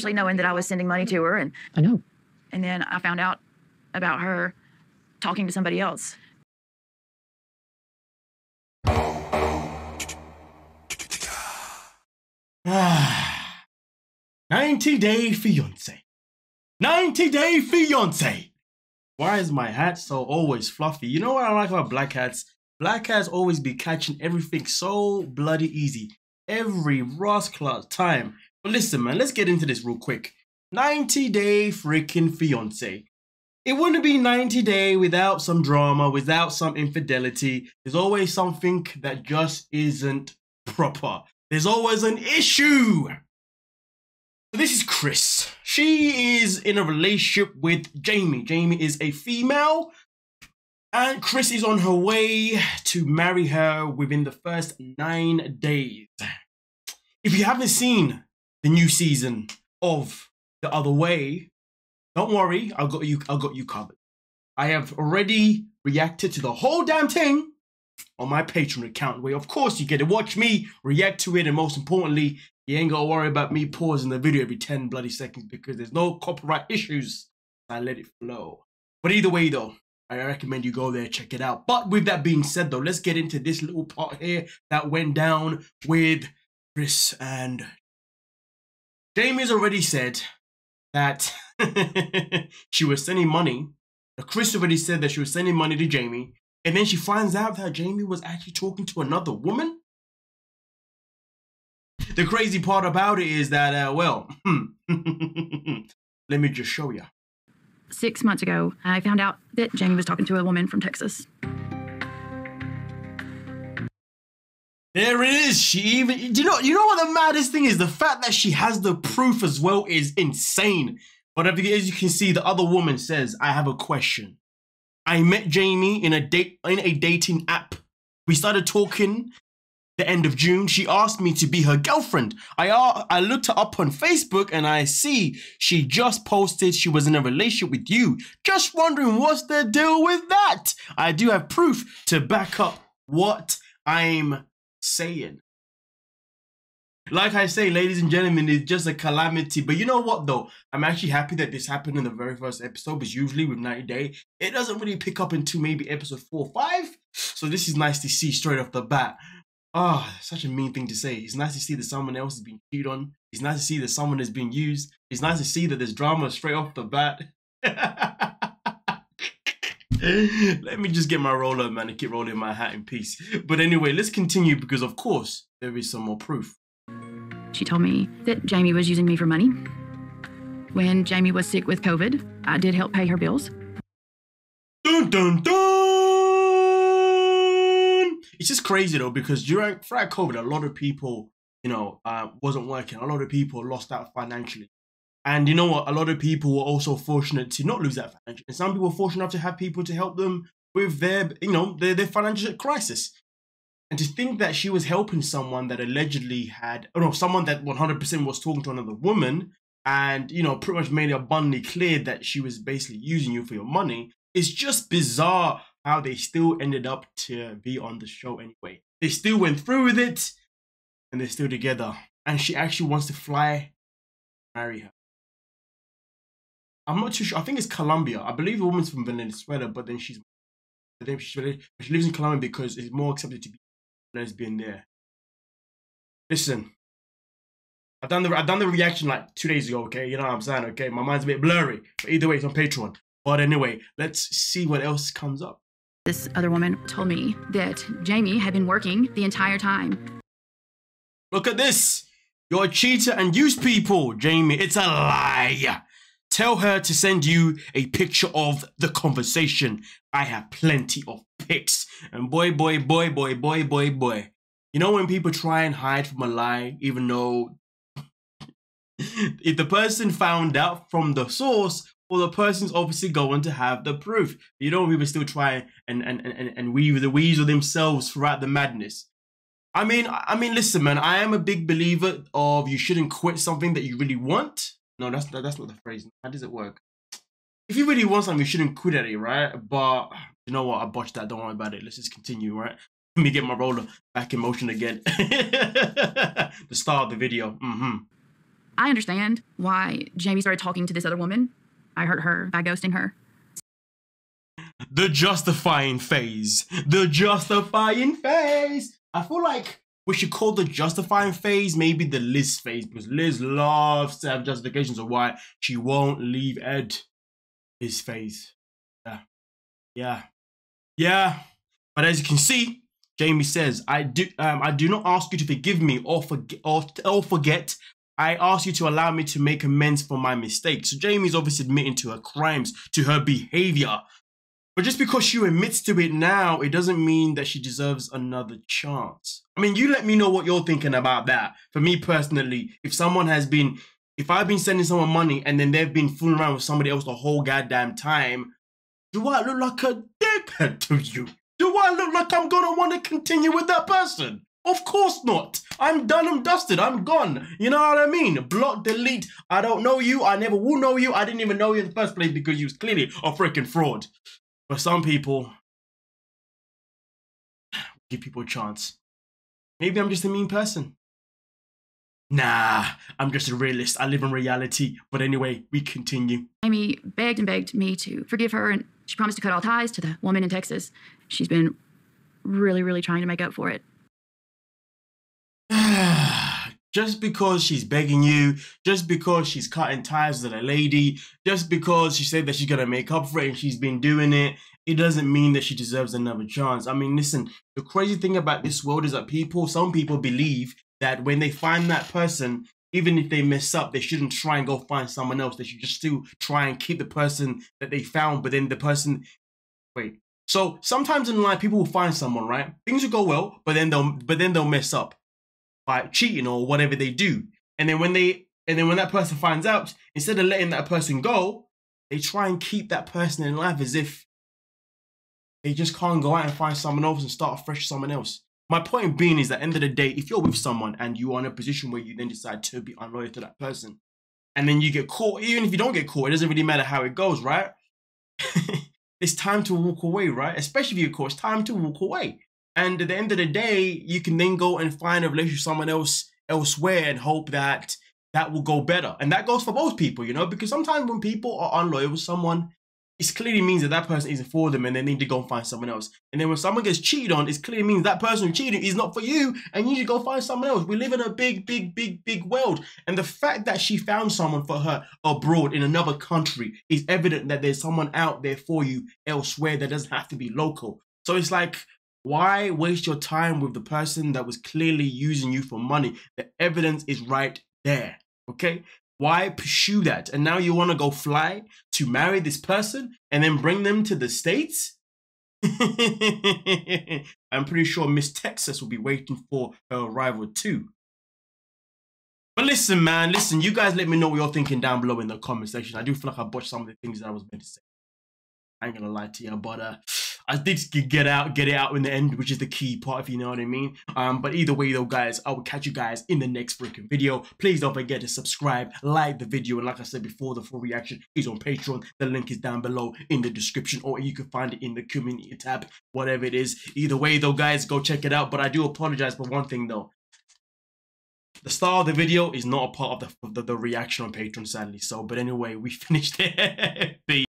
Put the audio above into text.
especially knowing that I was sending money to her. And I know. And then I found out about her talking to somebody else. 90-Day Fiance. 90-Day Fiance. Why is my hat so always fluffy? You know what I like about black hats? Black hats always be catching everything so bloody easy. Every rascal time. But listen, man, let's get into this real quick. 90-Day freaking Fiance. It wouldn't be 90 Day without some drama, without some infidelity. There's always something that just isn't proper. There's always an issue. So this is Kris. She is in a relationship with Jeymi. Jeymi is a female, and Kris is on her way to marry her within the first 9 days. If you haven't seen the new season of The Other Way, don't worry, I got you covered. I have already reacted to the whole damn thing on my Patreon account, where of course you get to watch me react to it, and most importantly, you ain't gotta worry about me pausing the video every 10 bloody seconds because there's no copyright issues. I let it flow. But either way though, I recommend you go there, check it out. But with that being said though, let's get into this little part here that went down with Kris and Jeymi's already said that she was sending money. Kris already said that she was sending money to Jeymi, and then she finds out that Jeymi was actually talking to another woman. The crazy part about it is that, well, let me just show you. 6 months ago, I found out that Jeymi was talking to a woman from Texas. There it is. She even, you know what the maddest thing is? The fact that she has the proof as well is insane. But as you can see, the other woman says, I have a question. I met Jeymi in a dating app. We started talking the end of June. She asked me to be her girlfriend. I looked her up on Facebook and I see she just posted she was in a relationship with you. Just wondering what's the deal with that? I do have proof to back up what I'm saying. Like I say, ladies and gentlemen, it's just a calamity. But you know what though? I'm actually happy that this happened in the very first episode, because usually with 90 Day, it doesn't really pick up until maybe episode 4 or 5. So this is nice to see straight off the bat. Ah, oh, such a mean thing to say. It's nice to see that someone else has been cheated on. It's nice to see that someone has been used. It's nice to see that there's drama straight off the bat. Let me just get my roller, man, and keep rolling my hat in peace. But anyway, let's continue because, of course, there is some more proof. She told me that Jeymi was using me for money. When Jeymi was sick with COVID, I did help pay her bills. Dun, dun, dun! It's just crazy, though, because throughout COVID, a lot of people, wasn't working. A lot of people lost out financially. And you know what? A lot of people were also fortunate to not lose that financially. And some people were fortunate enough to have people to help them with their financial crisis. And to think that she was helping someone that allegedly had, someone that 100% was talking to another woman and, pretty much made it abundantly clear that she was basically using you for your money, is just bizarre how they still ended up to be on the show anyway. They still went through with it and they're still together. And she actually wants to fly, marry her. I'm not too sure. I think it's Colombia. I believe the woman's from Venezuela, but then she lives in Colombia because it's more accepted to be lesbian there. Listen, I've done the reaction like 2 days ago, okay? You know what I'm saying, okay? My mind's a bit blurry, but either way, it's on Patreon. But anyway, let's see what else comes up. This other woman told me that Jeymi had been working the entire time. Look at this. You're a cheater and use people, Jeymi. It's a lie. Tell her to send you a picture of the conversation. I have plenty of pics. And boy. You know when people try and hide from a lie, even though if the person found out from the source, well, the person's obviously going to have the proof. You know when people still try and weasel themselves throughout the madness. I mean, listen, man, I am a big believer of you shouldn't quit something that you really want. No, that's not the phrase. How does it work? If you really want something, you shouldn't quit at it, right? But you know what? I botched that. Don't worry about it. Let's just continue, right? Let me get my roller back in motion again. The start of the video. I understand why Jeymi started talking to this other woman. I hurt her by ghosting her. The justifying phase. The justifying phase. I feel like we should call the justifying phase maybe the Liz phase, because Liz loves to have justifications of why she won't leave Ed. His phase. Yeah. But as you can see, Jeymi says, I do not ask you to forgive me or forget. I ask you to allow me to make amends for my mistakes. So Jeymi's obviously admitting to her crimes, to her behavior. But just because she admits to it now, it doesn't mean that she deserves another chance. I mean, you let me know what you're thinking about that. For me personally, if I've been sending someone money and then they've been fooling around with somebody else the whole goddamn time, do I look like a dickhead to you? Do I look like I'm gonna want to continue with that person? Of course not. I'm done, I'm dusted, I'm gone. You know what I mean? Block, delete. I don't know you, I never will know you. I didn't even know you in the first place because you was clearly a freaking fraud. But some people give people a chance. Maybe I'm just a mean person. Nah, I'm just a realist. I live in reality. But anyway, we continue. Jeymi begged and begged me to forgive her, and she promised to cut all ties to the woman in Texas. She's been really, really trying to make up for it. Just because she's begging you, just because she's cutting ties with a lady, just because she said that she's gonna make up for it and she's been doing it, it doesn't mean that she deserves another chance. I mean, listen, the crazy thing about this world is that some people believe that when they find that person, even if they mess up, they shouldn't try and go find someone else. They should just still try and keep the person that they found, but then the person, wait. So sometimes in life, people will find someone, right? Things will go well, but then they'll mess up by cheating or whatever they do. And then when that person finds out, instead of letting that person go, they try and keep that person in life as if they just can't go out and find someone else and start afresh with someone else. My point being is that at the end of the day, if you're with someone and you are in a position where you then decide to be unloyal to that person, and then you get caught, even if you don't get caught, it doesn't really matter how it goes, right? It's time to walk away, right? Especially if you're caught, it's time to walk away. And at the end of the day, you can then go and find a relationship with someone else elsewhere and hope that that will go better. And that goes for both people, you know, because sometimes when people are unloyal with someone, it clearly means that that person isn't for them and they need to go and find someone else. And then when someone gets cheated on, it clearly means that person who cheated is not for you and you need to go find someone else. We live in a big world. And the fact that she found someone for her abroad in another country is evident that there's someone out there for you elsewhere that doesn't have to be local. So it's like, why waste your time with the person that was clearly using you for money? The evidence is right there, okay? Why pursue that? And now you want to go fly to marry this person and then bring them to the States? I'm pretty sure Miss Texas will be waiting for her arrival too. But listen, man, listen, you guys let me know what you're thinking down below in the comment section. I do feel like I botched some of the things that I was meant to say. I ain't gonna lie to you, but I did get it out in the end, which is the key part, if you know what I mean. But either way though, guys, I will catch you guys in the next freaking video. Please don't forget to subscribe, like the video, and like I said before, the full reaction is on Patreon. The link is down below in the description, or you can find it in the community tab, whatever it is. Either way though, guys, go check it out. But I do apologize for one thing though. The start of the video is not a part of the reaction on Patreon, sadly. So, but anyway, we finished it. Peace.